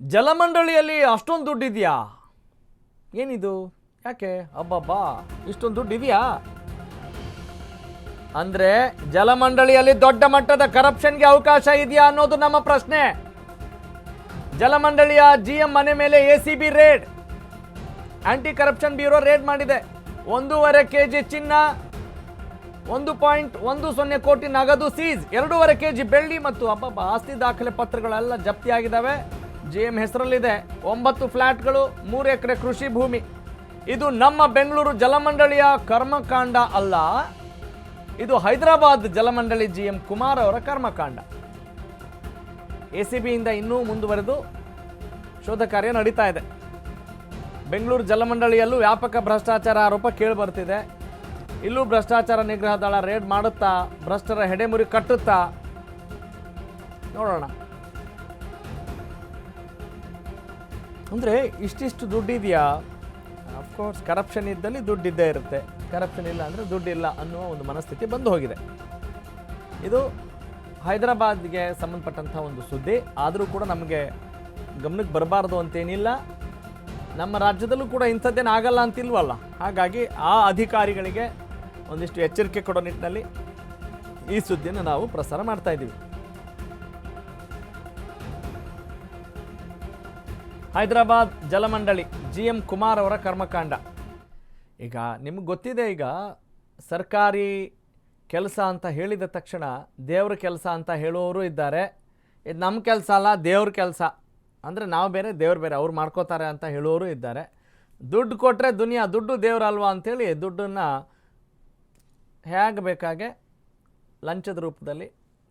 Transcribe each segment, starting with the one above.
ಜಲಮಂಡಳಿಯಲ್ಲಿ ಅಷ್ಟೊಂದು ದುಡ್ಡಿದೆಯಾ? ಏನಿದು? ಯಾಕೆ ಅಬ್ಬಬ್ಬಾ ಇಷ್ಟೊಂದು ದುಡ್ಡು ಇದೆಯಾ ಅಂದ್ರೆ ಜಲಮಂಡಳಿಯಲ್ಲಿ ದೊಡ್ಡ ಮಟ್ಟದ ಕರಪ್ಷನ್ಗೆ ಅವಕಾಶ ಇದೆಯಾ ಅನ್ನೋದು ನಮ್ಮ ಪ್ರಶ್ನೆ. ಜಲಮಂಡಳಿಯ GM ಮನೆ ಮೇಲೆ ACB raid, anti corruption bureau raid ಮಾಡಿದೆ. 1.5 kg ಚಿನ್ನ, 1.10 ಕೋಟಿ ನಗದು ಸೀಸ್, 2.5 kg ಬೆಳ್ಳಿ ಮತ್ತು ಆಸ್ತಿ ದಾಖಲೆ ಪತ್ರಗಳೆಲ್ಲ ಜಪ್ತಿಯಾಗಿದ್ದಾವೆ. GM ಹೆಸರಲ್ಲಿದೆ 9 ಫ್ಲಾಟ್ಗಳು, 3 ಎಕರೆ ಕೃಷಿ ಭೂಮಿ. ಇದು ನಮ್ಮ ಬೆಂಗಳೂರು ಜಲಮಂಡಳಿಯ ಕರ್ಮಕಾಂಡ ಅಲ್ಲ, ಇದು ಹೈದರಾಬಾದ್ ಜಲಮಂಡಳಿ GM ಕುಮಾರ್ ಅವರ ಕರ್ಮಕಾಂಡ. ACB ಇಂದ ಇನ್ನೂ ಮುಂದುವರೆದು ಶೋಧ ಕಾರ್ಯ ನಡೀತಾ ಇದೆ. ಬೆಂಗಳೂರು ಜಲಮಂಡಳಿಯಲ್ಲೂ ವ್ಯಾಪಕ ಭ್ರಷ್ಟಾಚಾರ ಆರೋಪ ಕೇಳಿಬರ್ತಿದೆ. ಇಲ್ಲೂ ಭ್ರಷ್ಟಾಚಾರ ನಿಗ್ರಹ ದಳ ರೇಡ್ ಮಾಡುತ್ತಾ ಭ್ರಷ್ಟರ ಹೆಡೆಮುರಿ ಕಟ್ಟುತ್ತಾ ನೋಡೋಣ. ಅಂದರೆ ಇಷ್ಟಿಷ್ಟು ದುಡ್ಡಿದೆಯಾ? ಅಫ್ಕೋರ್ಸ್ ಕರಪ್ಷನ್ ಇದ್ದಲ್ಲಿ ದುಡ್ಡಿದ್ದೇ ಇರುತ್ತೆ, ಕರಪ್ಷನ್ ಇಲ್ಲ ಅಂದರೆ ದುಡ್ಡಿಲ್ಲ ಅನ್ನುವ ಒಂದು ಮನಸ್ಥಿತಿ ಬಂದು ಹೋಗಿದೆ. ಇದು ಹೈದರಾಬಾದ್ಗೆ ಸಂಬಂಧಪಟ್ಟಂಥ ಒಂದು ಸುದ್ದಿ. ಆದರೂ ಕೂಡ ನಮಗೆ ಗಮನಕ್ಕೆ ಬರಬಾರ್ದು ಅಂತೇನಿಲ್ಲ. ನಮ್ಮ ರಾಜ್ಯದಲ್ಲೂ ಕೂಡ ಇಂಥದ್ದೇನು ಆಗಲ್ಲ ಅಂತಿಲ್ವಲ್ಲ. ಹಾಗಾಗಿ ಆ ಅಧಿಕಾರಿಗಳಿಗೆ ಒಂದಿಷ್ಟು ಎಚ್ಚರಿಕೆ ಕೊಡೋ ನಿಟ್ಟಿನಲ್ಲಿ ಈ ಸುದ್ದಿಯನ್ನು ನಾವು ಪ್ರಸಾರ ಮಾಡ್ತಾ ಇದ್ದೀವಿ. ಹೈದರಾಬಾದ್ ಜಲಮಂಡಳಿ GM ಕುಮಾರ್ ಅವರ ಕರ್ಮಕಾಂಡ. ಈಗ ನಿಮಗೆ ಗೊತ್ತಿದೆ, ಈಗ ಸರ್ಕಾರಿ ಕೆಲಸ ಅಂತ ಹೇಳಿದ ತಕ್ಷಣ ದೇವ್ರ ಕೆಲಸ ಅಂತ ಹೇಳೋರು ಇದ್ದಾರೆ. ಇದು ನಮ್ಮ ಕೆಲಸ ಅಲ್ಲ, ದೇವ್ರ ಕೆಲಸ ಅಂದರೆ ನಾವು ಬೇರೆ ದೇವ್ರು ಬೇರೆ, ಅವ್ರು ಮಾಡ್ಕೋತಾರೆ ಅಂತ ಹೇಳೋರು ಇದ್ದಾರೆ. ದುಡ್ಡು ಕೊಟ್ಟರೆ ದುನಿಯಾ, ದುಡ್ಡು ದೇವ್ರಲ್ವಾ ಅಂಥೇಳಿ ದುಡ್ಡನ್ನು ಹೇಗೆ ಬೇಕಾಗೆ ಲಂಚದ ರೂಪದಲ್ಲಿ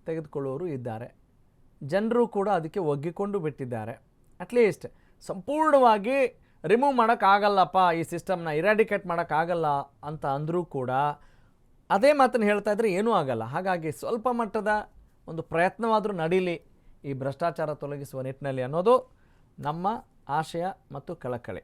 ತೆಗೆದುಕೊಳ್ಳೋರು ಇದ್ದಾರೆ. ಜನರು ಕೂಡ ಅದಕ್ಕೆ ಒಗ್ಗಿಕೊಂಡು ಬಿಟ್ಟಿದ್ದಾರೆ. ಅಟ್ಲೀಸ್ಟ್ ಸಂಪೂರ್ಣವಾಗಿ ರಿಮೂವ್ ಮಾಡೋಕ್ಕಾಗಲ್ಲಪ್ಪ, ಈ ಸಿಸ್ಟಮ್ನ ಇರಾಡಿಕೇಟ್ ಮಾಡೋಕ್ಕಾಗಲ್ಲ ಅಂತ ಅಂದರೂ ಕೂಡ ಅದೇ ಮಾತನ್ನು ಹೇಳ್ತಾ ಇದ್ರೆ ಏನೂ ಆಗಲ್ಲ. ಹಾಗಾಗಿ ಸ್ವಲ್ಪ ಮಟ್ಟದ ಒಂದು ಪ್ರಯತ್ನವಾದರೂ ನಡೀಲಿ ಈ ಭ್ರಷ್ಟಾಚಾರ ತೊಲಗಿಸುವ ನಿಟ್ಟಿನಲ್ಲಿ ಅನ್ನೋದು ನಮ್ಮ ಆಶಯ ಮತ್ತು ಕಳಕಳಿ.